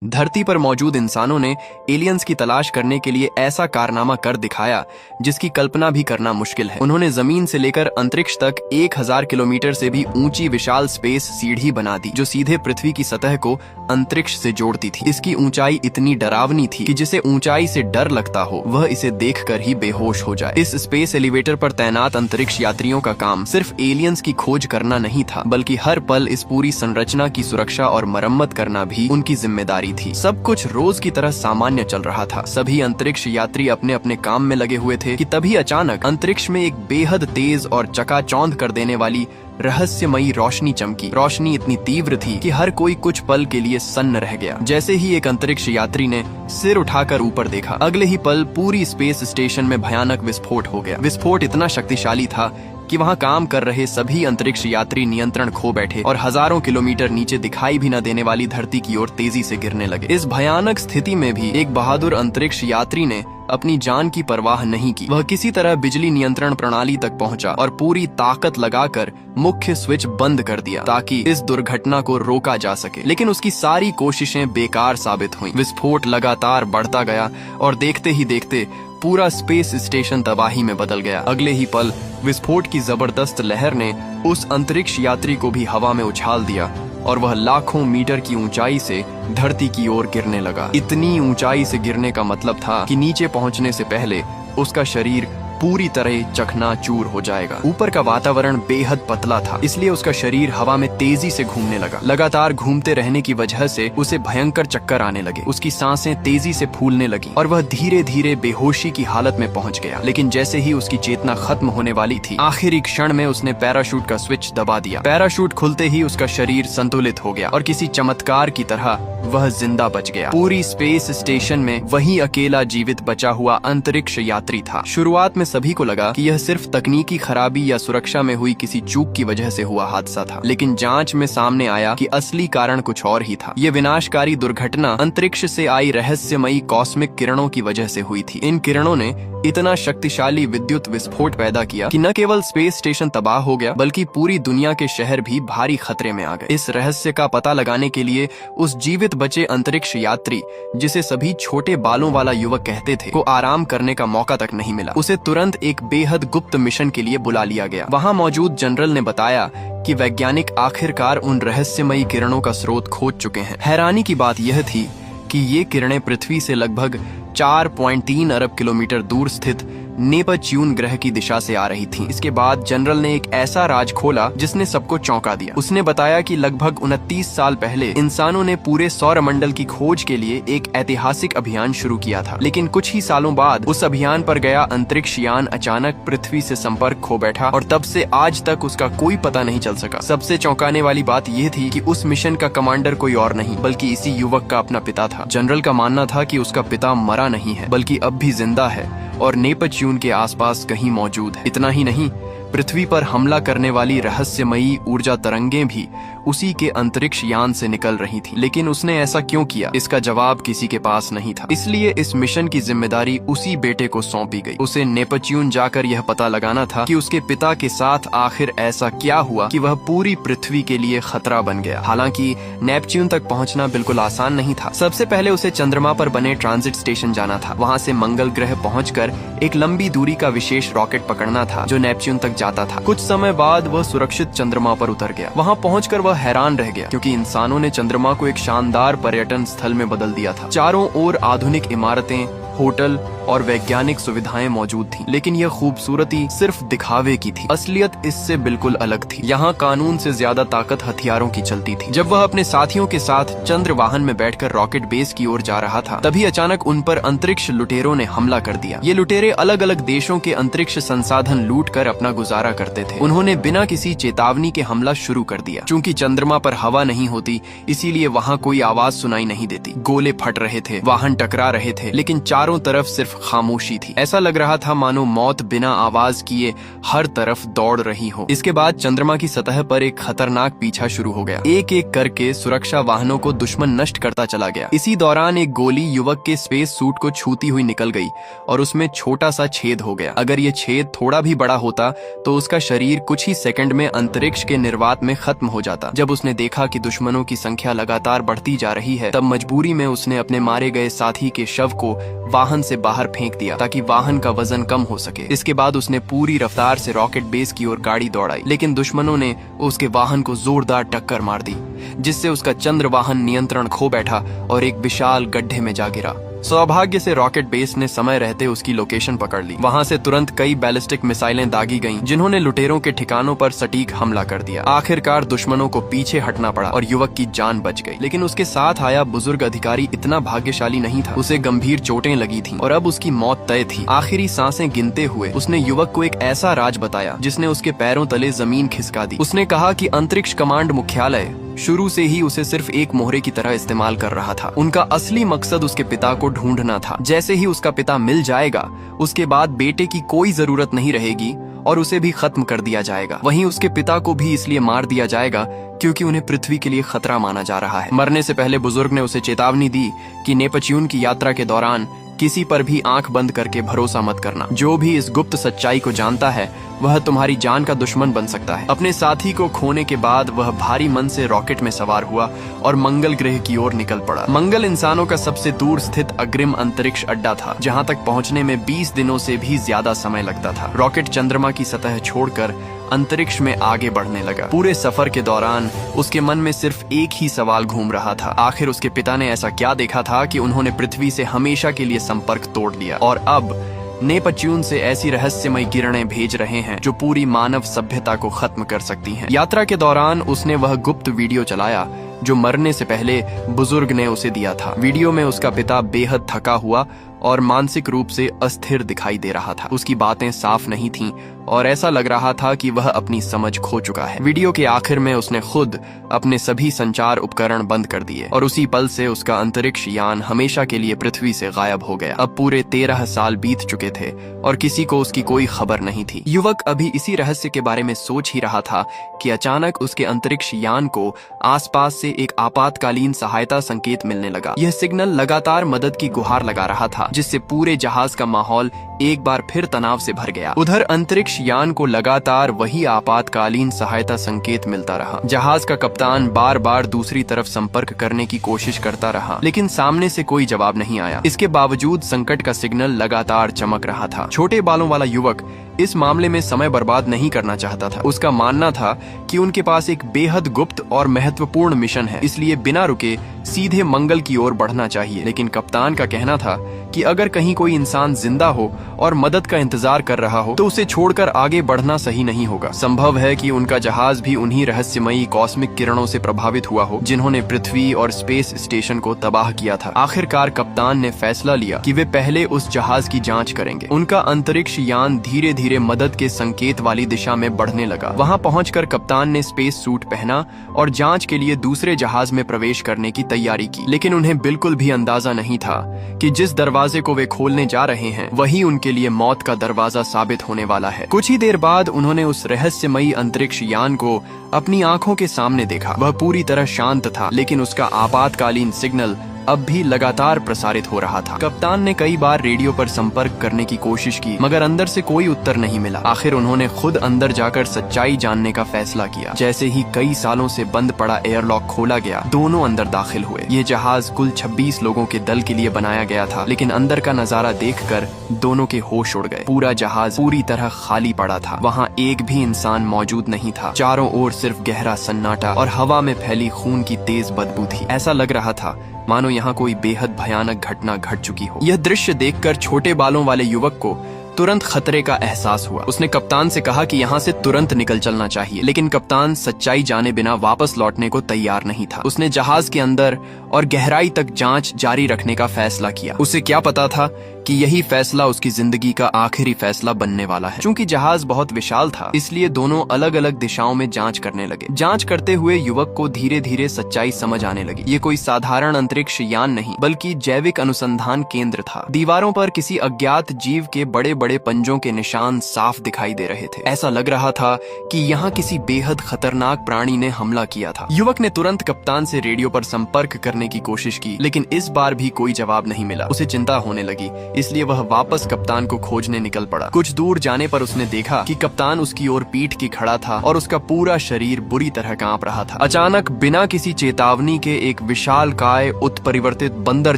धरती पर मौजूद इंसानों ने एलियंस की तलाश करने के लिए ऐसा कारनामा कर दिखाया जिसकी कल्पना भी करना मुश्किल है। उन्होंने जमीन से लेकर अंतरिक्ष तक 1000 किलोमीटर से भी ऊंची विशाल स्पेस सीढ़ी बना दी जो सीधे पृथ्वी की सतह को अंतरिक्ष से जोड़ती थी। इसकी ऊंचाई इतनी डरावनी थी कि जिसे ऊंचाई से डर लगता हो वह इसे देखकर ही बेहोश हो जाए। इस स्पेस एलिवेटर पर तैनात अंतरिक्ष यात्रियों का काम सिर्फ एलियंस की खोज करना नहीं था, बल्कि हर पल इस पूरी संरचना की सुरक्षा और मरम्मत करना भी उनकी जिम्मेदारी थी। सब कुछ रोज की तरह सामान्य चल रहा था। सभी अंतरिक्ष यात्री अपने अपने काम में लगे हुए थे कि तभी अचानक अंतरिक्ष में एक बेहद तेज और चकाचौंध कर देने वाली रहस्यमयी रोशनी चमकी। रोशनी इतनी तीव्र थी कि हर कोई कुछ पल के लिए सन्न रह गया। जैसे ही एक अंतरिक्ष यात्री ने सिर उठाकर ऊपर देखा, अगले ही पल पूरी स्पेस स्टेशन में भयानक विस्फोट हो गया। विस्फोट इतना शक्तिशाली था कि वहां काम कर रहे सभी अंतरिक्ष यात्री नियंत्रण खो बैठे और हजारों किलोमीटर नीचे दिखाई भी न देने वाली धरती की ओर तेजी से गिरने लगे। इस भयानक स्थिति में भी एक बहादुर अंतरिक्ष यात्री ने अपनी जान की परवाह नहीं की। वह किसी तरह बिजली नियंत्रण प्रणाली तक पहुंचा और पूरी ताकत लगाकर मुख्य स्विच बंद कर दिया ताकि इस दुर्घटना को रोका जा सके। लेकिन उसकी सारी कोशिशें बेकार साबित हुईं। विस्फोट लगातार बढ़ता गया और देखते ही देखते पूरा स्पेस स्टेशन तबाही में बदल गया। अगले ही पल विस्फोट की जबरदस्त लहर ने उस अंतरिक्ष यात्री को भी हवा में उछाल दिया और वह लाखों मीटर की ऊंचाई से धरती की ओर गिरने लगा। इतनी ऊंचाई से गिरने का मतलब था कि नीचे पहुंचने से पहले उसका शरीर पूरी तरह चकनाचूर हो जाएगा। ऊपर का वातावरण बेहद पतला था, इसलिए उसका शरीर हवा में तेजी से घूमने लगा। लगातार घूमते रहने की वजह से उसे भयंकर चक्कर आने लगे। उसकी सांसें तेजी से फूलने लगी और वह धीरे धीरे बेहोशी की हालत में पहुंच गया। लेकिन जैसे ही उसकी चेतना खत्म होने वाली थी, आखिरी क्षण में उसने पैराशूट का स्विच दबा दिया। पैराशूट खुलते ही उसका शरीर संतुलित हो गया और किसी चमत्कार की तरह वह जिंदा बच गया। पूरी स्पेस स्टेशन में वही अकेला जीवित बचा हुआ अंतरिक्ष यात्री था। शुरुआत में सभी को लगा कि यह सिर्फ तकनीकी खराबी या सुरक्षा में हुई किसी चूक की वजह से हुआ हादसा था, लेकिन जांच में सामने आया कि असली कारण कुछ और ही था। यह विनाशकारी दुर्घटना अंतरिक्ष से आई रहस्यमयी कॉस्मिक किरणों की वजह से हुई थी। इन किरणों ने इतना शक्तिशाली विद्युत विस्फोट पैदा किया कि न केवल स्पेस स्टेशन तबाह हो गया, बल्कि पूरी दुनिया के शहर भी भारी खतरे में आ गए। इस रहस्य का पता लगाने के लिए उस जीवित बचे अंतरिक्ष यात्री, जिसे सभी छोटे बालों वाला युवक कहते थे, को आराम करने का मौका तक नहीं मिला। उसे तुरंत एक बेहद गुप्त मिशन के लिए बुला लिया गया। वहां मौजूद जनरल ने बताया कि वैज्ञानिक आखिरकार उन रहस्यमयी किरणों का स्रोत खोज चुके हैं। हैरानी की बात यह थी कि ये किरणें पृथ्वी से लगभग 4.3 अरब किलोमीटर दूर स्थित नेपच्यून ग्रह की दिशा से आ रही थीं। इसके बाद जनरल ने एक ऐसा राज खोला जिसने सबको चौंका दिया। उसने बताया कि लगभग 29 साल पहले इंसानों ने पूरे सौरमंडल की खोज के लिए एक ऐतिहासिक अभियान शुरू किया था, लेकिन कुछ ही सालों बाद उस अभियान पर गया अंतरिक्ष यान अचानक पृथ्वी से संपर्क खो बैठा और तब से आज तक उसका कोई पता नहीं चल सका। सबसे चौंकाने वाली बात यह थी कि उस मिशन का कमांडर कोई और नहीं बल्कि इसी युवक का अपना पिता था। जनरल का मानना था कि उसका पिता मरा नहीं है, बल्कि अब भी जिंदा है और नेपच्यून के आसपास कहीं मौजूद है। इतना ही नहीं, पृथ्वी पर हमला करने वाली रहस्यमयी ऊर्जा तरंगें भी उसी के अंतरिक्ष यान से निकल रही थीं। लेकिन उसने ऐसा क्यों किया, इसका जवाब किसी के पास नहीं था। इसलिए इस मिशन की जिम्मेदारी उसी बेटे को सौंपी गई। उसे नेपच्यून जाकर यह पता लगाना था कि उसके पिता के साथ आखिर ऐसा क्या हुआ कि वह पूरी पृथ्वी के लिए खतरा बन गया। हालांकि नेपच्यून तक पहुंचना बिल्कुल आसान नहीं था। सबसे पहले उसे चंद्रमा पर बने ट्रांजिट स्टेशन जाना था। वहां से मंगल ग्रह पहुंचकर एक लंबी दूरी का विशेष रॉकेट पकड़ना था जो नेपच्यून तक जाता था। कुछ समय बाद वह सुरक्षित चंद्रमा पर उतर गया। वहां पहुंचकर वह हैरान रह गया क्योंकि इंसानों ने चंद्रमा को एक शानदार पर्यटन स्थल में बदल दिया था। चारों ओर आधुनिक इमारतें, होटल और वैज्ञानिक सुविधाएं मौजूद थीं, लेकिन यह खूबसूरती सिर्फ दिखावे की थी। असलियत इससे बिल्कुल अलग थी। यहाँ कानून से ज्यादा ताकत हथियारों की चलती थी। जब वह अपने साथियों के साथ चंद्र वाहन में बैठकर रॉकेट बेस की ओर जा रहा था, तभी अचानक उन पर अंतरिक्ष लुटेरों ने हमला कर दिया। ये लुटेरे अलग अलग देशों के अंतरिक्ष संसाधन लूट कर अपना गुजारा करते थे। उन्होंने बिना किसी चेतावनी के हमला शुरू कर दिया। चूंकि चंद्रमा पर हवा नहीं होती, इसीलिए वहाँ कोई आवाज सुनाई नहीं देती। गोले फट रहे थे, वाहन टकरा रहे थे, लेकिन चारों तरफ सिर्फ खामोशी थी। ऐसा लग रहा था मानो मौत बिना आवाज किए हर तरफ दौड़ रही हो। इसके बाद चंद्रमा की सतह पर एक खतरनाक पीछा शुरू हो गया। एक एक करके सुरक्षा वाहनों को दुश्मन नष्ट करता चला गया। इसी दौरान एक गोली युवक के स्पेस सूट को छूती हुई निकल गई और उसमें छोटा सा छेद हो गया। अगर ये छेद थोड़ा भी बड़ा होता तो उसका शरीर कुछ ही सेकंड में अंतरिक्ष के निर्वात में खत्म हो जाता। जब उसने देखा कि दुश्मनों की संख्या लगातार बढ़ती जा रही है, तब मजबूरी में उसने अपने मारे गए साथी के शव को वाहन से बाहर फेंक दिया ताकि वाहन का वजन कम हो सके। इसके बाद उसने पूरी रफ्तार से रॉकेट बेस की ओर गाड़ी दौड़ाई, लेकिन दुश्मनों ने उसके वाहन को जोरदार टक्कर मार दी, जिससे उसका चंद्र वाहन नियंत्रण खो बैठा और एक विशाल गड्ढे में जा गिरा। सौभाग्य से रॉकेट बेस ने समय रहते उसकी लोकेशन पकड़ ली। वहां से तुरंत कई बैलिस्टिक मिसाइलें दागी गईं, जिन्होंने लुटेरों के ठिकानों पर सटीक हमला कर दिया। आखिरकार दुश्मनों को पीछे हटना पड़ा और युवक की जान बच गई। लेकिन उसके साथ आया बुजुर्ग अधिकारी इतना भाग्यशाली नहीं था। उसे गंभीर चोटें लगी थीं और अब उसकी मौत तय थी। आखिरी सांसें गिनते हुए उसने युवक को एक ऐसा राज बताया जिसने उसके पैरों तले जमीन खिसका दी। उसने कहा कि अंतरिक्ष कमांड मुख्यालय शुरू से ही उसे सिर्फ एक मोहरे की तरह इस्तेमाल कर रहा था। उनका असली मकसद उसके पिता को ढूंढना था। जैसे ही उसका पिता मिल जाएगा, उसके बाद बेटे की कोई जरूरत नहीं रहेगी और उसे भी खत्म कर दिया जाएगा। वहीं उसके पिता को भी इसलिए मार दिया जाएगा क्योंकि उन्हें पृथ्वी के लिए खतरा माना जा रहा है। मरने से पहले बुजुर्ग ने उसे चेतावनी दी कि नेपच्यून की यात्रा के दौरान किसी पर भी आंख बंद करके भरोसा मत करना। जो भी इस गुप्त सच्चाई को जानता है वह तुम्हारी जान का दुश्मन बन सकता है। अपने साथी को खोने के बाद वह भारी मन से रॉकेट में सवार हुआ और मंगल ग्रह की ओर निकल पड़ा। मंगल इंसानों का सबसे दूर स्थित अग्रिम अंतरिक्ष अड्डा था, जहां तक पहुंचने में 20 दिनों से भी ज्यादा समय लगता था। रॉकेट चंद्रमा की सतह छोड़कर अंतरिक्ष में आगे बढ़ने लगा। पूरे सफर के दौरान उसके मन में सिर्फ एक ही सवाल घूम रहा था, आखिर उसके पिता ने ऐसा क्या देखा था कि उन्होंने पृथ्वी से हमेशा के लिए संपर्क तोड़ दिया और अब नेपच्यून से ऐसी रहस्यमय किरणें भेज रहे हैं जो पूरी मानव सभ्यता को खत्म कर सकती हैं। यात्रा के दौरान उसने वह गुप्त वीडियो चलाया जो मरने से पहले बुजुर्ग ने उसे दिया था। वीडियो में उसका पिता बेहद थका हुआ और मानसिक रूप से अस्थिर दिखाई दे रहा था। उसकी बातें साफ नहीं थीं और ऐसा लग रहा था कि वह अपनी समझ खो चुका है। वीडियो के आखिर में उसने खुद अपने सभी संचार उपकरण बंद कर दिए और उसी पल से उसका अंतरिक्ष यान हमेशा के लिए पृथ्वी से गायब हो गया। अब पूरे 13 साल बीत चुके थे और किसी को उसकी कोई खबर नहीं थी। युवक अभी इसी रहस्य के बारे में सोच ही रहा था कि अचानक उसके अंतरिक्ष यान को आसपास से एक आपातकालीन सहायता संकेत मिलने लगा। यह सिग्नल लगातार मदद की गुहार लगा रहा था, जिससे पूरे जहाज का माहौल एक बार फिर तनाव से भर गया। उधर अंतरिक्ष यान को लगातार वही आपातकालीन सहायता संकेत मिलता रहा। जहाज का कप्तान बार बार दूसरी तरफ संपर्क करने की कोशिश करता रहा, लेकिन सामने से कोई जवाब नहीं आया। इसके बावजूद संकट का सिग्नल लगातार चमक रहा था। छोटे बालों वाला युवक इस मामले में समय बर्बाद नहीं करना चाहता था। उसका मानना था कि उनके पास एक बेहद गुप्त और महत्वपूर्ण मिशन है, इसलिए बिना रुके सीधे मंगल की ओर बढ़ना चाहिए। लेकिन कप्तान का कहना था कि अगर कहीं कोई इंसान जिंदा हो और मदद का इंतजार कर रहा हो तो उसे छोड़कर आगे बढ़ना सही नहीं होगा। संभव है कि उनका जहाज भी उन्हीं रहस्यमयी कॉस्मिक किरणों से प्रभावित हुआ हो जिन्होंने पृथ्वी और स्पेस स्टेशन को तबाह किया था। आखिरकार कप्तान ने फैसला लिया कि वे पहले उस जहाज की जांच करेंगे। उनका अंतरिक्ष यान धीरे धीरे मदद के संकेत वाली दिशा में बढ़ने लगा। वहां पहुंचकर कप्तान ने स्पेस सूट पहना और जांच के लिए दूसरे जहाज में प्रवेश करने की तैयारी की। लेकिन उन्हें बिल्कुल भी अंदाजा नहीं था कि जिस दरवाजे को वे खोलने जा रहे हैं वही उनके लिए मौत का दरवाजा साबित होने वाला है। कुछ ही देर बाद उन्होंने उस रहस्यमयी अंतरिक्ष यान को अपनी आंखों के सामने देखा। वह पूरी तरह शांत था, लेकिन उसका आपातकालीन सिग्नल अब भी लगातार प्रसारित हो रहा था। कप्तान ने कई बार रेडियो पर संपर्क करने की कोशिश की, मगर अंदर से कोई उत्तर नहीं मिला। आखिर उन्होंने खुद अंदर जाकर सच्चाई जानने का फैसला किया। जैसे ही कई सालों से बंद पड़ा एयरलॉक खोला गया, दोनों अंदर दाखिल हुए। ये जहाज कुल 26 लोगों के दल के लिए बनाया गया था, लेकिन अंदर का नजारा देखकर दोनों के होश उड़ गए। पूरा जहाज पूरी तरह खाली पड़ा था। वहाँ एक भी इंसान मौजूद नहीं था। चारों ओर सिर्फ गहरा सन्नाटा और हवा में फैली खून की तेज बदबू थी। ऐसा लग रहा था मानो यहाँ कोई बेहद भयानक घटना घट चुकी हो। यह दृश्य देखकर छोटे बालों वाले युवक को तुरंत खतरे का एहसास हुआ। उसने कप्तान से कहा कि यहाँ से तुरंत निकल चलना चाहिए, लेकिन कप्तान सच्चाई जाने बिना वापस लौटने को तैयार नहीं था। उसने जहाज के अंदर और गहराई तक जांच जारी रखने का फैसला किया। उसे क्या पता था कि यही फैसला उसकी जिंदगी का आखिरी फैसला बनने वाला है। चूंकि जहाज बहुत विशाल था, इसलिए दोनों अलग अलग दिशाओं में जांच करने लगे। जांच करते हुए युवक को धीरे धीरे सच्चाई समझ आने लगी। ये कोई साधारण अंतरिक्ष यान नहीं, बल्कि जैविक अनुसंधान केंद्र था। दीवारों पर किसी अज्ञात जीव के बड़े बड़े पंजों के निशान साफ दिखाई दे रहे थे। ऐसा लग रहा था कि यहाँ किसी बेहद खतरनाक प्राणी ने हमला किया था। युवक ने तुरंत कप्तान से रेडियो पर संपर्क करने की कोशिश की, लेकिन इस बार भी कोई जवाब नहीं मिला। उसे चिंता होने लगी, इसलिए वह वापस कप्तान को खोजने निकल पड़ा। कुछ दूर जाने पर उसने देखा कि कप्तान उसकी ओर पीठ की खड़ा था और उसका पूरा शरीर बुरी तरह कांप रहा था। अचानक बिना किसी चेतावनी के एक विशालकाय उत्परिवर्तित बंदर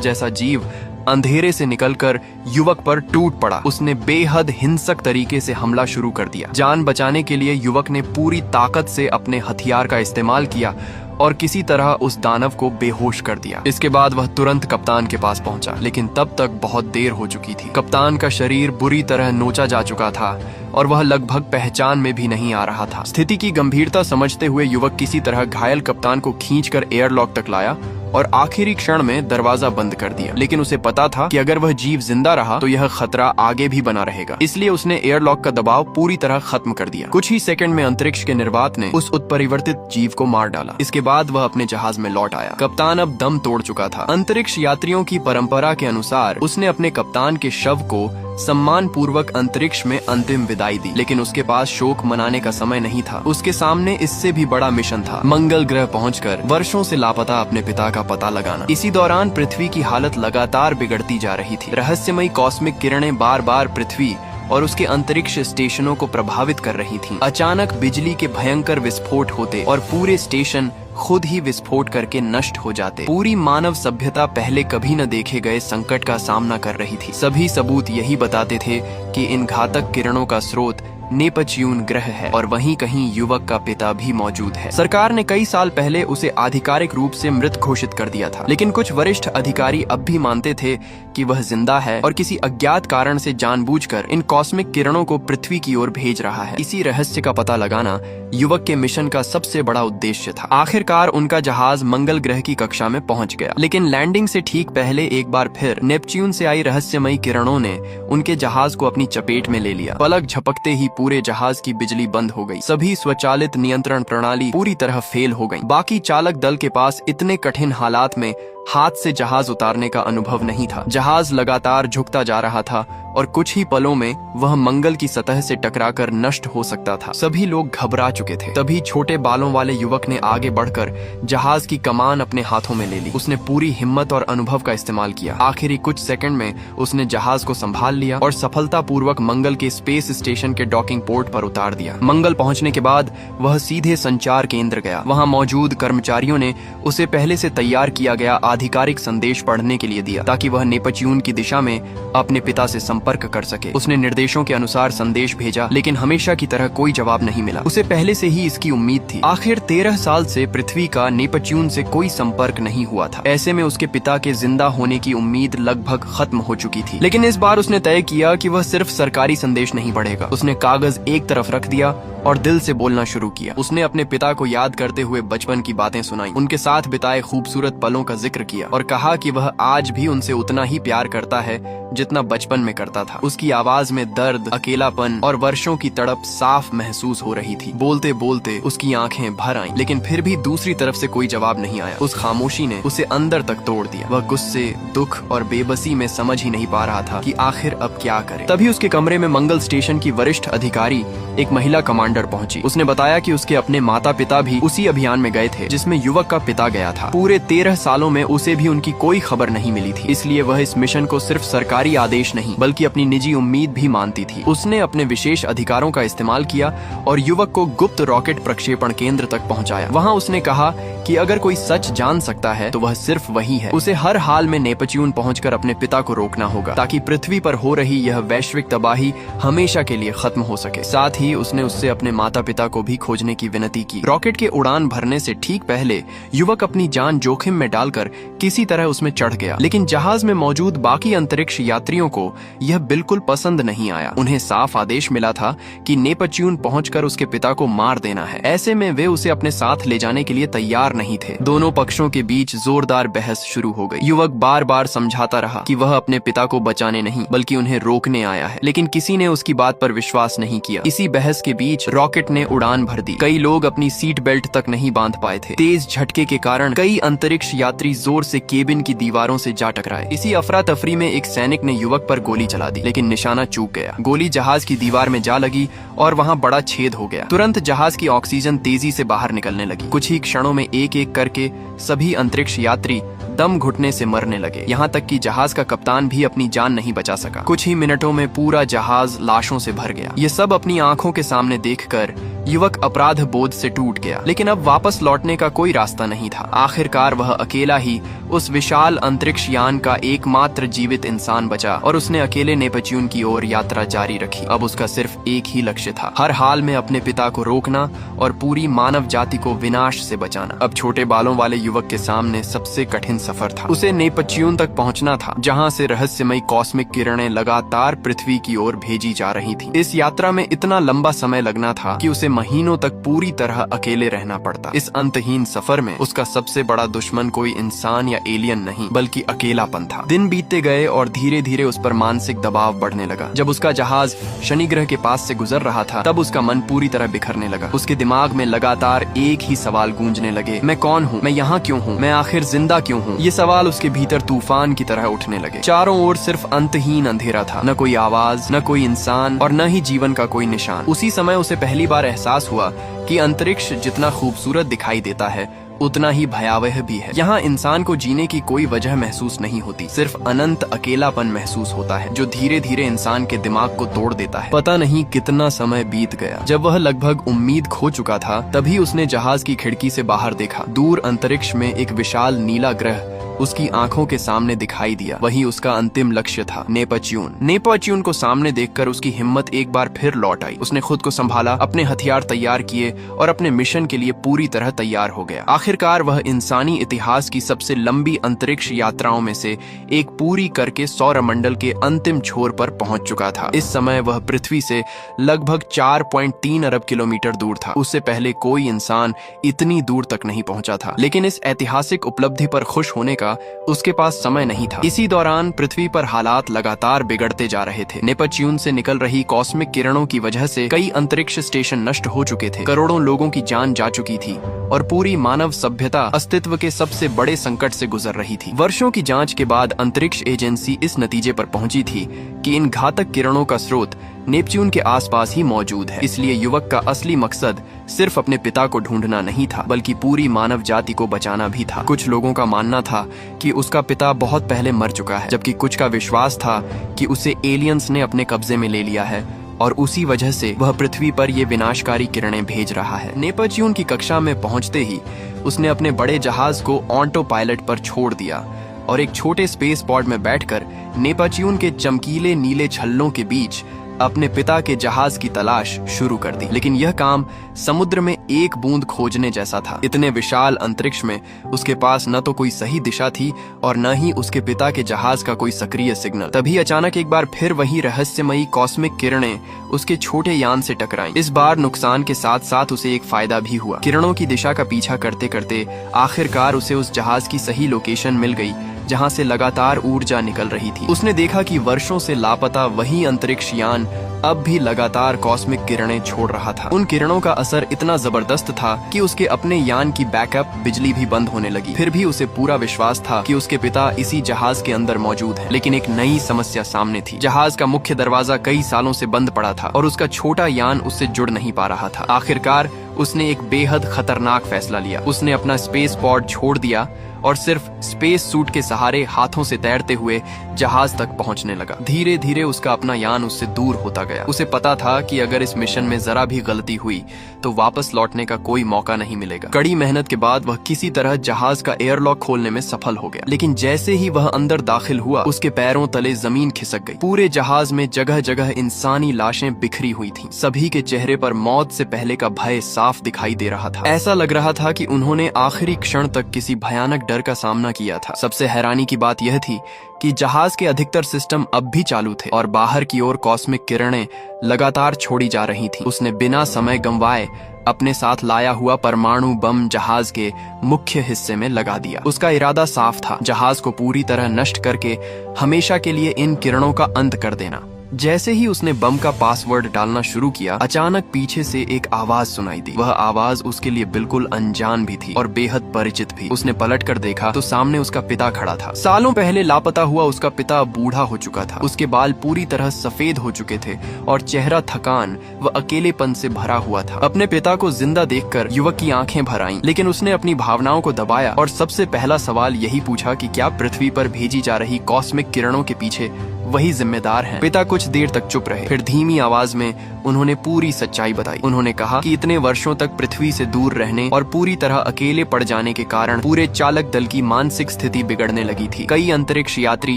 जैसा जीव अंधेरे से निकलकर युवक पर टूट पड़ा। उसने बेहद हिंसक तरीके से हमला शुरू कर दिया। जान बचाने के लिए युवक ने पूरी ताकत से अपने हथियार का इस्तेमाल किया और किसी तरह उस दानव को बेहोश कर दिया। इसके बाद वह तुरंत कप्तान के पास पहुंचा, लेकिन तब तक बहुत देर हो चुकी थी। कप्तान का शरीर बुरी तरह नोचा जा चुका था और वह लगभग पहचान में भी नहीं आ रहा था। स्थिति की गंभीरता समझते हुए युवक किसी तरह घायल कप्तान को खींचकर एयरलॉक तक लाया और आखिरी क्षण में दरवाजा बंद कर दिया। लेकिन उसे पता था कि अगर वह जीव जिंदा रहा तो यह खतरा आगे भी बना रहेगा, इसलिए उसने एयरलॉक का दबाव पूरी तरह खत्म कर दिया। कुछ ही सेकंड में अंतरिक्ष के निर्वात ने उस उत्परिवर्तित जीव को मार डाला। इसके बाद वह अपने जहाज में लौट आया। कप्तान अब दम तोड़ चुका था। अंतरिक्ष यात्रियों की परंपरा के अनुसार उसने अपने कप्तान के शव को सम्मान पूर्वक अंतरिक्ष में अंतिम विदाई दी, लेकिन उसके पास शोक मनाने का समय नहीं था। उसके सामने इससे भी बड़ा मिशन था, मंगल ग्रह पहुंचकर वर्षों से लापता अपने पिता का पता लगाना। इसी दौरान पृथ्वी की हालत लगातार बिगड़ती जा रही थी। रहस्यमयी कॉस्मिक किरणें बार बार पृथ्वी और उसके अंतरिक्ष स्टेशनों को प्रभावित कर रही थीं। अचानक बिजली के भयंकर विस्फोट होते और पूरे स्टेशन खुद ही विस्फोट करके नष्ट हो जाते। पूरी मानव सभ्यता पहले कभी न देखे गए संकट का सामना कर रही थी। सभी सबूत यही बताते थे कि इन घातक किरणों का स्रोत नेपच्यून ग्रह है और वहीं कहीं युवक का पिता भी मौजूद है। सरकार ने कई साल पहले उसे आधिकारिक रूप से मृत घोषित कर दिया था, लेकिन कुछ वरिष्ठ अधिकारी अब भी मानते थे कि वह जिंदा है और किसी अज्ञात कारण से जानबूझकर इन कॉस्मिक किरणों को पृथ्वी की ओर भेज रहा है। इसी रहस्य का पता लगाना युवक के मिशन का सबसे बड़ा उद्देश्य था। आखिरकार उनका जहाज मंगल ग्रह की कक्षा में पहुंच गया, लेकिन लैंडिंग से ठीक पहले एक बार फिर नेपच्यून से आई रहस्यमयी किरणों ने उनके जहाज को अपनी चपेट में ले लिया। पलक झपकते ही पूरे जहाज की बिजली बंद हो गई। सभी स्वचालित नियंत्रण प्रणाली पूरी तरह फेल हो गई। बाकी चालक दल के पास इतने कठिन हालात में हाथ से जहाज उतारने का अनुभव नहीं था। जहाज लगातार झुकता जा रहा था और कुछ ही पलों में वह मंगल की सतह से टकराकर नष्ट हो सकता था। सभी लोग घबरा चुके थे। तभी छोटे बालों वाले युवक ने आगे बढ़कर जहाज की कमान अपने हाथों में ले ली। उसने पूरी हिम्मत और अनुभव का इस्तेमाल किया। आखिरी कुछ सेकंड में उसने जहाज को संभाल लिया और सफलतापूर्वक मंगल के स्पेस स्टेशन के डॉकिंग पोर्ट पर उतार दिया। मंगल पहुंचने के बाद वह सीधे संचार केंद्र गया। वहां मौजूद कर्मचारियों ने उसे पहले से तैयार किया गया आधिकारिक संदेश पढ़ने के लिए दिया, ताकि वह नेपच्यून की दिशा में अपने पिता से संपर्क कर सके। उसने निर्देशों के अनुसार संदेश भेजा, लेकिन हमेशा की तरह कोई जवाब नहीं मिला। उसे पहले से ही इसकी उम्मीद थी। आखिर 13 साल से पृथ्वी का नेपच्यून से कोई संपर्क नहीं हुआ था। ऐसे में उसके पिता के जिंदा होने की उम्मीद लगभग खत्म हो चुकी थी। लेकिन इस बार उसने तय किया कि वह सिर्फ सरकारी संदेश नहीं पढ़ेगा। उसने कागज एक तरफ रख दिया और दिल से बोलना शुरू किया। उसने अपने पिता को याद करते हुए बचपन की बातें सुनाई, उनके साथ बिताए खूबसूरत पलों का जिक्र किया और कहा कि वह आज भी उनसे उतना ही प्यार करता है जितना बचपन में करता था। उसकी आवाज में दर्द, अकेलापन और वर्षों की तड़प साफ महसूस हो रही थी। बोलते बोलते उसकी आंखें भर आईं, लेकिन फिर भी दूसरी तरफ से कोई जवाब नहीं आया। उस खामोशी ने उसे अंदर तक तोड़ दिया। वह गुस्से, दुख और बेबसी में समझ ही नहीं पा रहा था कि आखिर अब क्या करे। तभी उसके कमरे में मंगल स्टेशन की वरिष्ठ अधिकारी, एक महिला कमांडर पहुंची। उसने बताया कि उसके अपने माता पिता भी उसी अभियान में गए थे जिसमें युवक का पिता गया था। पूरे 13 सालों में उसे भी उनकी कोई खबर नहीं मिली थी, इसलिए वह इस मिशन को सिर्फ सरकारी आदेश नहीं बल्कि अपनी निजी उम्मीद भी मानती थी। उसने अपने विशेष अधिकारों का इस्तेमाल किया और युवक को गुप्त रॉकेट प्रक्षेपण केंद्र तक पहुंचाया। वहां उसने कहा कि अगर कोई सच जान सकता है तो वह सिर्फ वही है। उसे हर हाल में नेपच्यून पहुंचकर अपने पिता को रोकना होगा, ताकि पृथ्वी पर हो रही यह वैश्विक तबाही हमेशा के लिए खत्म हो सके। साथ ही उसने उससे अपने माता पिता को भी खोजने की विनती की। रॉकेट के उड़ान भरने से ठीक पहले युवक अपनी जान जोखिम में डालकर किसी तरह उसमें चढ़ गया, लेकिन जहाज में मौजूद बाकी अंतरिक्ष यात्रियों को यह बिल्कुल पसंद नहीं आया। उन्हें साफ आदेश मिला था कि नेपच्यून पहुंचकर उसके पिता को मार देना है। ऐसे में वे उसे अपने साथ ले जाने के लिए तैयार नहीं थे। दोनों पक्षों के बीच जोरदार बहस शुरू हो गई। युवक बार बार समझाता रहा कि वह अपने पिता को बचाने नहीं बल्कि उन्हें रोकने आया है, लेकिन किसी ने उसकी बात पर विश्वास नहीं किया। इसी बहस के बीच रॉकेट ने उड़ान भर दी। कई लोग अपनी सीट बेल्ट तक नहीं बांध पाए थे। तेज झटके के कारण कई अंतरिक्ष यात्री जोर से केबिन की दीवारों से जा टकराए। इसी अफरा तफरी में एक सैनिक ने युवक पर गोली चला दी, लेकिन निशाना चूक गया। गोली जहाज की दीवार में जा लगी और वहां बड़ा छेद हो गया। तुरंत जहाज की ऑक्सीजन तेजी से बाहर निकलने लगी। कुछ ही क्षणों में एक एक करके सभी अंतरिक्ष यात्री दम घुटने से मरने लगे। यहाँ तक कि जहाज का कप्तान भी अपनी जान नहीं बचा सका। कुछ ही मिनटों में पूरा जहाज लाशों से भर गया। ये सब अपनी आंखों के सामने देखकर युवक अपराध बोध से टूट गया, लेकिन अब वापस लौटने का कोई रास्ता नहीं था। आखिरकार वह अकेला ही उस विशाल अंतरिक्ष यान का एकमात्र जीवित इंसान बचा और उसने अकेले नेपच्यून की ओर यात्रा जारी रखी। अब उसका सिर्फ एक ही लक्ष्य था, हर हाल में अपने पिता को रोकना और पूरी मानव जाति को विनाश से बचाना। अब छोटे बालों वाले युवक के सामने सबसे कठिन सफर था। उसे नेपच्यून तक पहुंचना था, जहां से रहस्यमयी कॉस्मिक किरणें लगातार पृथ्वी की ओर भेजी जा रही थी। इस यात्रा में इतना लंबा समय लगना था कि उसे महीनों तक पूरी तरह अकेले रहना पड़ता। इस अंतहीन सफर में उसका सबसे बड़ा दुश्मन कोई इंसान या एलियन नहीं, बल्कि अकेलापन था। दिन बीतते गए और धीरे धीरे उस पर मानसिक दबाव बढ़ने लगा। जब उसका जहाज शनि ग्रह के पास से गुजर रहा था, तब उसका मन पूरी तरह बिखरने लगा। उसके दिमाग में लगातार एक ही सवाल गूंजने लगे, मैं कौन हूँ, मैं यहाँ क्यों हूँ, मैं आखिर जिंदा क्यों हूँ। ये सवाल उसके भीतर तूफान की तरह उठने लगे। चारों ओर सिर्फ अंतहीन अंधेरा था, न कोई आवाज, न कोई इंसान और न ही जीवन का कोई निशान। उसी समय उसे पहली बार एहसास हुआ कि अंतरिक्ष जितना खूबसूरत दिखाई देता है, उतना ही भयावह भी है। यहाँ इंसान को जीने की कोई वजह महसूस नहीं होती, सिर्फ अनंत अकेलापन महसूस होता है, जो धीरे धीरे इंसान के दिमाग को तोड़ देता है। पता नहीं कितना समय बीत गया। जब वह लगभग उम्मीद खो चुका था, तभी उसने जहाज की खिड़की से बाहर देखा। दूर अंतरिक्ष में एक विशाल नीला ग्रह उसकी आंखों के सामने दिखाई दिया। वही उसका अंतिम लक्ष्य था, नेपच्यून। नेपच्यून को सामने देखकर उसकी हिम्मत एक बार फिर लौट आई। उसने खुद को संभाला, अपने हथियार तैयार किए और अपने मिशन के लिए पूरी तरह तैयार हो गया। आखिरकार वह इंसानी इतिहास की सबसे लंबी अंतरिक्ष यात्राओं में से एक पूरी करके सौरमंडल के अंतिम छोर पर पहुंच चुका था। इस समय वह पृथ्वी से लगभग 4.3 अरब किलोमीटर दूर था। उससे पहले कोई इंसान इतनी दूर तक नहीं पहुंचा था, लेकिन इस ऐतिहासिक उपलब्धि पर खुश होने का उसके पास समय नहीं था। इसी दौरान पृथ्वी पर हालात लगातार बिगड़ते जा रहे थे। नेपच्यून से निकल रही कॉस्मिक किरणों की वजह से कई अंतरिक्ष स्टेशन नष्ट हो चुके थे, करोड़ों लोगों की जान जा चुकी थी और पूरी मानव सभ्यता अस्तित्व के सबसे बड़े संकट से गुजर रही थी। वर्षों की जांच के बाद अंतरिक्ष एजेंसी इस नतीजे पर पहुंची थी कि इन घातक किरणों का स्रोत नेपच्यून के आसपास ही मौजूद है। इसलिए युवक का असली मकसद सिर्फ अपने पिता को ढूंढना नहीं था, बल्कि पूरी मानव जाति को बचाना भी था। कुछ लोगों का मानना था कि उसका पिता बहुत पहले मर चुका है, जबकि कुछ का विश्वास था कि उसे एलियंस ने अपने कब्जे में ले लिया है और उसी वजह से वह पृथ्वी पर ये विनाशकारी किरणें भेज रहा है। नेपच्यून की कक्षा में पहुंचते ही उसने अपने बड़े जहाज को ऑटो पायलट पर छोड़ दिया और एक छोटे स्पेस पॉड में बैठकर नेपच्यून के चमकीले नीले छल्लों के बीच अपने पिता के जहाज की तलाश शुरू कर दी। लेकिन यह काम समुद्र में एक बूंद खोजने जैसा था। इतने विशाल अंतरिक्ष में उसके पास न तो कोई सही दिशा थी और न ही उसके पिता के जहाज का कोई सक्रिय सिग्नल। तभी अचानक एक बार फिर वही रहस्यमयी कॉस्मिक किरणें उसके छोटे यान से टकराईं। इस बार नुकसान के साथ साथ उसे एक फायदा भी हुआ। किरणों की दिशा का पीछा करते करते आखिरकार उसे उस जहाज की सही लोकेशन मिल गई, जहां से लगातार ऊर्जा निकल रही थी। उसने देखा कि वर्षों से लापता वही अंतरिक्ष यान अब भी लगातार कॉस्मिक किरणें छोड़ रहा था। उन किरणों का असर इतना जबरदस्त था कि उसके अपने यान की बैकअप बिजली भी बंद होने लगी। फिर भी उसे पूरा विश्वास था कि उसके पिता इसी जहाज के अंदर मौजूद है। लेकिन एक नई समस्या सामने थी। जहाज का मुख्य दरवाजा कई सालों से बंद पड़ा था और उसका छोटा यान उससे जुड़ नहीं पा रहा था। आखिरकार उसने एक बेहद खतरनाक फैसला लिया। उसने अपना स्पेस पॉड छोड़ दिया और सिर्फ स्पेस सूट के सहारे हाथों से तैरते हुए जहाज तक पहुंचने लगा। धीरे धीरे उसका अपना यान उससे दूर होता गया। उसे पता था कि अगर इस मिशन में जरा भी गलती हुई तो वापस लौटने का कोई मौका नहीं मिलेगा। कड़ी मेहनत के बाद वह किसी तरह जहाज का एयरलॉक खोलने में सफल हो गया। लेकिन जैसे ही वह अंदर दाखिल हुआ, उसके पैरों तले जमीन खिसक गई। पूरे जहाज में जगह जगह इंसानी लाशें बिखरी हुई थीं। सभी के चेहरे पर मौत से पहले का भय साफ दिखाई दे रहा था। ऐसा लग रहा था कि उन्होंने आखिरी क्षण तक किसी भयानक डर का सामना किया था। सबसे हैरानी की बात यह थी कि जहाज के अधिकतर सिस्टम अब भी चालू थे और बाहर की ओर कॉस्मिक किरणें लगातार छोड़ी जा रही थीं। उसने बिना समय गंवाए अपने साथ लाया हुआ परमाणु बम जहाज के मुख्य हिस्से में लगा दिया। उसका इरादा साफ था, जहाज को पूरी तरह नष्ट करके हमेशा के लिए इन किरणों का अंत कर देना। जैसे ही उसने बम का पासवर्ड डालना शुरू किया, अचानक पीछे से एक आवाज सुनाई दी। वह आवाज उसके लिए बिल्कुल अनजान भी थी और बेहद परिचित भी। उसने पलट कर देखा तो सामने उसका पिता खड़ा था। सालों पहले लापता हुआ उसका पिता बूढ़ा हो चुका था। उसके बाल पूरी तरह सफेद हो चुके थे और चेहरा थकान व अकेलेपन से भरा हुआ था। अपने पिता को जिंदा देखकर युवक की आंखें भर आईं, लेकिन उसने अपनी भावनाओं को दबाया और सबसे पहला सवाल यही पूछा कि क्या पृथ्वी पर भेजी जा रही कॉस्मिक किरणों के पीछे वही जिम्मेदार हैं? पिता कुछ देर तक चुप रहे, फिर धीमी आवाज में उन्होंने पूरी सच्चाई बताई। उन्होंने कहा कि इतने वर्षों तक पृथ्वी से दूर रहने और पूरी तरह अकेले पड़ जाने के कारण पूरे चालक दल की मानसिक स्थिति बिगड़ने लगी थी। कई अंतरिक्ष यात्री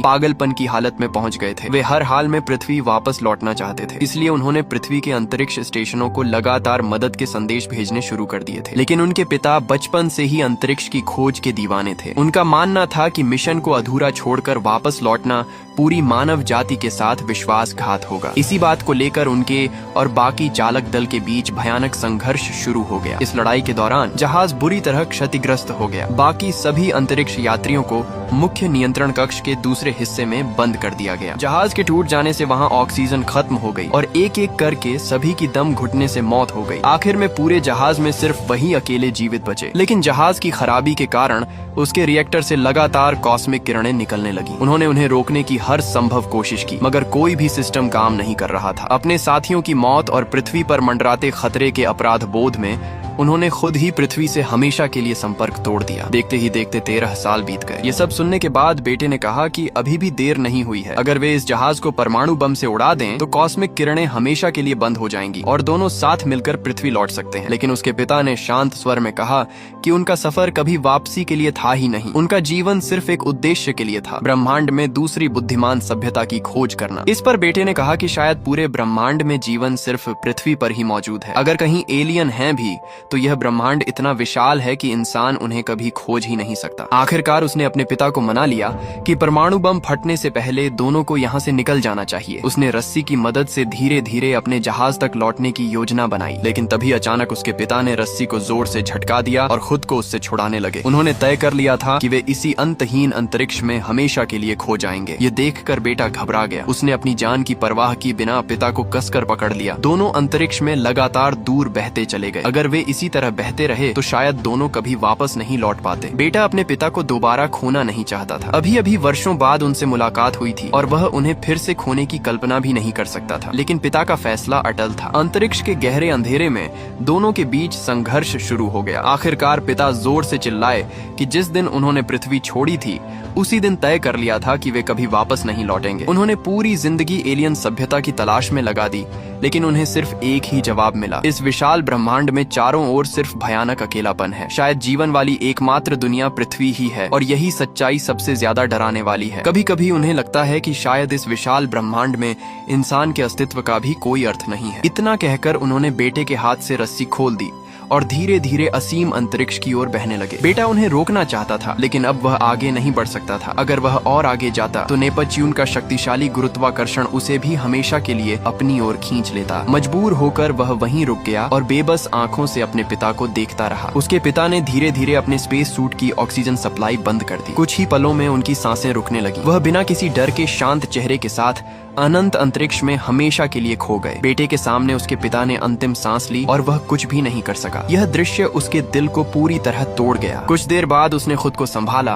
पागलपन की हालत में पहुंच गए थे। वे हर हाल में पृथ्वी वापस लौटना चाहते थे, इसलिए उन्होंने पृथ्वी के अंतरिक्ष स्टेशनों को लगातार मदद के संदेश भेजने शुरू कर दिए थे। लेकिन उनके पिता बचपन से ही अंतरिक्ष की खोज के दीवाने थे। उनका मानना था कि मिशन को अधूरा छोड़कर वापस लौटना पूरी मानव जाति के साथ विश्वासघात होगा। इसी बात को लेकर उनके और बाकी चालक दल के बीच भयानक संघर्ष शुरू हो गया। इस लड़ाई के दौरान जहाज बुरी तरह क्षतिग्रस्त हो गया। बाकी सभी अंतरिक्ष यात्रियों को मुख्य नियंत्रण कक्ष के दूसरे हिस्से में बंद कर दिया गया। जहाज के टूट जाने से वहां ऑक्सीजन खत्म हो गई और एक एक करके सभी की दम घुटने से मौत हो गई। आखिर में पूरे जहाज में सिर्फ वही अकेले जीवित बचे। लेकिन जहाज की खराबी के कारण उसके रिएक्टर से लगातार कॉस्मिक किरणें निकलने लगी। उन्होंने उन्हें रोकने की हर संभव कोशिश की, मगर कोई भी सिस्टम काम नहीं कर रहा था। अपने साथियों की मौत और पृथ्वी पर मंडराते खतरे के अपराध बोध में उन्होंने खुद ही पृथ्वी से हमेशा के लिए संपर्क तोड़ दिया। देखते ही देखते 13 साल बीत गए। ये सब सुनने के बाद बेटे ने कहा कि अभी भी देर नहीं हुई है। अगर वे इस जहाज को परमाणु बम से उड़ा दें तो कॉस्मिक किरणें हमेशा के लिए बंद हो जाएंगी और दोनों साथ मिलकर पृथ्वी लौट सकते हैं। लेकिन उसके पिता ने शांत स्वर में कहा कि उनका सफर कभी वापसी के लिए था ही नहीं। उनका जीवन सिर्फ एक उद्देश्य के लिए था, ब्रह्मांड में दूसरी बुद्धिमान सभ्यता की खोज करना। इस पर बेटे ने कहा कि शायद पूरे ब्रह्मांड में जीवन सिर्फ पृथ्वी पर ही मौजूद है। अगर कहीं एलियन हैं भी तो यह ब्रह्मांड इतना विशाल है कि इंसान उन्हें कभी खोज ही नहीं सकता। आखिरकार उसने अपने पिता को मना लिया कि परमाणु बम फटने से पहले दोनों को यहाँ से निकल जाना चाहिए। उसने रस्सी की मदद से धीरे धीरे अपने जहाज तक लौटने की योजना बनाई, लेकिन तभी अचानक उसके पिता ने रस्सी को जोर से झटका दिया और खुद को उससे छुड़ाने लगे। उन्होंने तय कर लिया था कि वे इसी अंतहीन अंतरिक्ष में हमेशा के लिए खो जाएंगे। ये देखकर बेटा घबरा गया। उसने अपनी जान की परवाह की बिना पिता को कसकर पकड़ लिया। दोनों अंतरिक्ष में लगातार दूर बहते चले गए। अगर वे इसी तरह बहते रहे तो शायद दोनों कभी वापस नहीं लौट पाते। बेटा अपने पिता को दोबारा खोना नहीं चाहता था। अभी अभी वर्षों बाद उनसे मुलाकात हुई थी और वह उन्हें फिर से खोने की कल्पना भी नहीं कर सकता था। लेकिन पिता का फैसला अटल था। अंतरिक्ष के गहरे अंधेरे में दोनों के बीच संघर्ष शुरू हो गया। आखिरकार पिता जोर से चिल्लाए कि जिस दिन उन्होंने पृथ्वी छोड़ी थी उसी दिन तय कर लिया था कि वे कभी वापस नहीं लौटेंगे। उन्होंने पूरी जिंदगी एलियन सभ्यता की तलाश में लगा दी, लेकिन उन्हें सिर्फ एक ही जवाब मिला। इस विशाल ब्रह्मांड में चारों ओर सिर्फ भयानक अकेलापन है। शायद जीवन वाली एकमात्र दुनिया पृथ्वी ही है और यही सच्चाई सबसे ज्यादा डराने वाली है। कभी कभी उन्हें लगता है कि शायद इस विशाल ब्रह्मांड में इंसान के अस्तित्व का भी कोई अर्थ नहीं है। इतना कहकर उन्होंने बेटे के हाथ से रस्सी खोल दी और धीरे धीरे असीम अंतरिक्ष की ओर बहने लगे। बेटा उन्हें रोकना चाहता था, लेकिन अब वह आगे नहीं बढ़ सकता था। अगर वह और आगे जाता तो नेपच्यून का शक्तिशाली गुरुत्वाकर्षण उसे भी हमेशा के लिए अपनी ओर खींच लेता। मजबूर होकर वह वहीं रुक गया और बेबस आंखों से अपने पिता को देखता रहा। उसके पिता ने धीरे धीरे अपने स्पेस सूट की ऑक्सीजन सप्लाई बंद कर दी। कुछ ही पलों में उनकी सांसें रुकने लगी। वह बिना किसी डर के शांत चेहरे के साथ अनंत अंतरिक्ष में हमेशा के लिए खो गए। बेटे के सामने उसके पिता ने अंतिम सांस ली और वह कुछ भी नहीं कर सका। यह दृश्य उसके दिल को पूरी तरह तोड़ गया। कुछ देर बाद उसने खुद को संभाला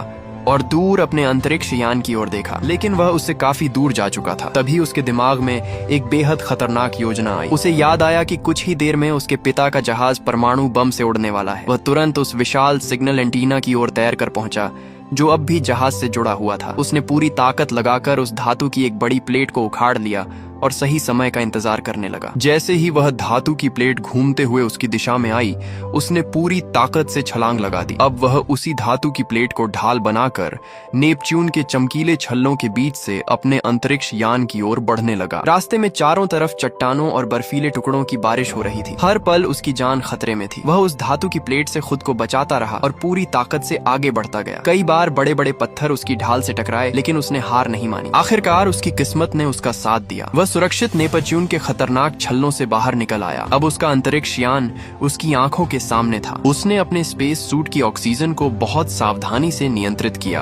और दूर अपने अंतरिक्ष यान की ओर देखा, लेकिन वह उससे काफी दूर जा चुका था। तभी उसके दिमाग में एक बेहद खतरनाक योजना आई। उसे याद आया कि कुछ ही देर में उसके पिता का जहाज परमाणु बम से उड़ने वाला है। वह तुरंत उस विशाल सिग्नल एंटीना की ओर तैर कर पहुंचा जो अब भी जहाज से जुड़ा हुआ था। उसने पूरी ताकत लगाकर उस धातु की एक बड़ी प्लेट को उखाड़ लिया और सही समय का इंतजार करने लगा। जैसे ही वह धातु की प्लेट घूमते हुए उसकी दिशा में आई, उसने पूरी ताकत से छलांग लगा दी। अब वह उसी धातु की प्लेट को ढाल बनाकर नेपच्यून के चमकीले छल्लों के बीच से अपने अंतरिक्ष यान की ओर बढ़ने लगा। रास्ते में चारों तरफ चट्टानों और बर्फीले टुकड़ों की बारिश हो रही थी। हर पल उसकी जान खतरे में थी। वह उस धातु की प्लेट से खुद को बचाता रहा और पूरी ताकत से आगे बढ़ता गया। कई बार बड़े बड़े पत्थर उसकी ढाल से टकराए, लेकिन उसने हार नहीं मानी। आखिरकार उसकी किस्मत ने उसका साथ दिया। वह सुरक्षित नेपच्यून के खतरनाक छल्लों से बाहर निकल आया। अब उसका अंतरिक्ष यान उसकी आंखों के सामने था। उसने अपने स्पेस सूट की ऑक्सीजन को बहुत सावधानी से नियंत्रित किया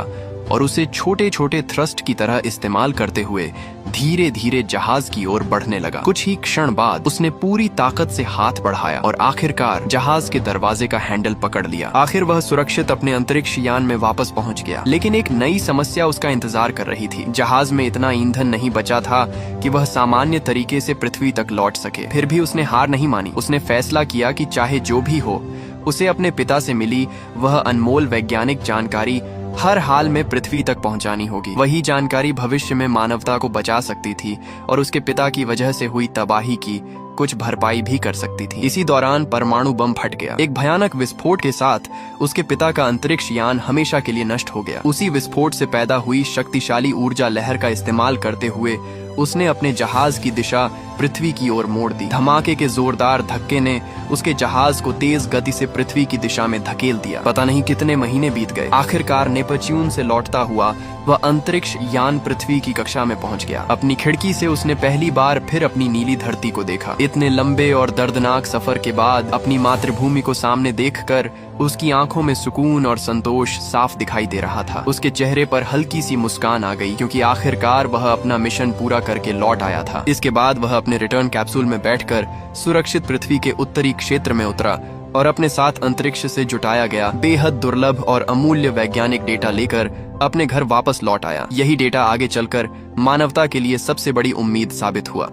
और उसे छोटे छोटे थ्रस्ट की तरह इस्तेमाल करते हुए धीरे धीरे जहाज की ओर बढ़ने लगा। कुछ ही क्षण बाद उसने पूरी ताकत से हाथ बढ़ाया और आखिरकार जहाज के दरवाजे का हैंडल पकड़ लिया। आखिर वह सुरक्षित अपने अंतरिक्ष यान में वापस पहुंच गया। लेकिन एक नई समस्या उसका इंतजार कर रही थी। जहाज में इतना ईंधन नहीं बचा था कि वह सामान्य तरीके से पृथ्वी तक लौट सके। फिर भी उसने हार नहीं मानी। उसने फैसला किया कि चाहे जो भी हो, उसे अपने पिता से मिली वह अनमोल वैज्ञानिक जानकारी हर हाल में पृथ्वी तक पहुंचानी होगी। वही जानकारी भविष्य में मानवता को बचा सकती थी और उसके पिता की वजह से हुई तबाही की कुछ भरपाई भी कर सकती थी। इसी दौरान परमाणु बम फट गया। एक भयानक विस्फोट के साथ उसके पिता का अंतरिक्ष यान हमेशा के लिए नष्ट हो गया। उसी विस्फोट से पैदा हुई शक्तिशाली ऊर्जा लहर का इस्तेमाल करते हुए उसने अपने जहाज की दिशा पृथ्वी की ओर मोड़ दी। धमाके के जोरदार धक्के ने उसके जहाज को तेज गति से पृथ्वी की दिशा में धकेल दिया। पता नहीं कितने महीने बीत गए। आखिरकार नेपच्यून से लौटता हुआ वह अंतरिक्ष यान पृथ्वी की कक्षा में पहुंच गया। अपनी खिड़की से उसने पहली बार फिर अपनी नीली धरती को देखा। इतने लंबे और दर्दनाक सफर के बाद अपनी मातृभूमि को सामने देखकर उसकी आंखों में सुकून और संतोष साफ दिखाई दे रहा था। उसके चेहरे पर हल्की सी मुस्कान आ गई, क्योंकि आखिरकार वह अपना मिशन पूरा करके लौट आया था। इसके बाद वह अपने रिटर्न कैप्सूल में बैठकर सुरक्षित पृथ्वी के उत्तरी क्षेत्र में उतरा और अपने साथ अंतरिक्ष से जुटाया गया बेहद दुर्लभ और अमूल्य वैज्ञानिक डेटा लेकर अपने घर वापस लौट आया। यही डेटा आगे चलकर मानवता के लिए सबसे बड़ी उम्मीद साबित हुआ।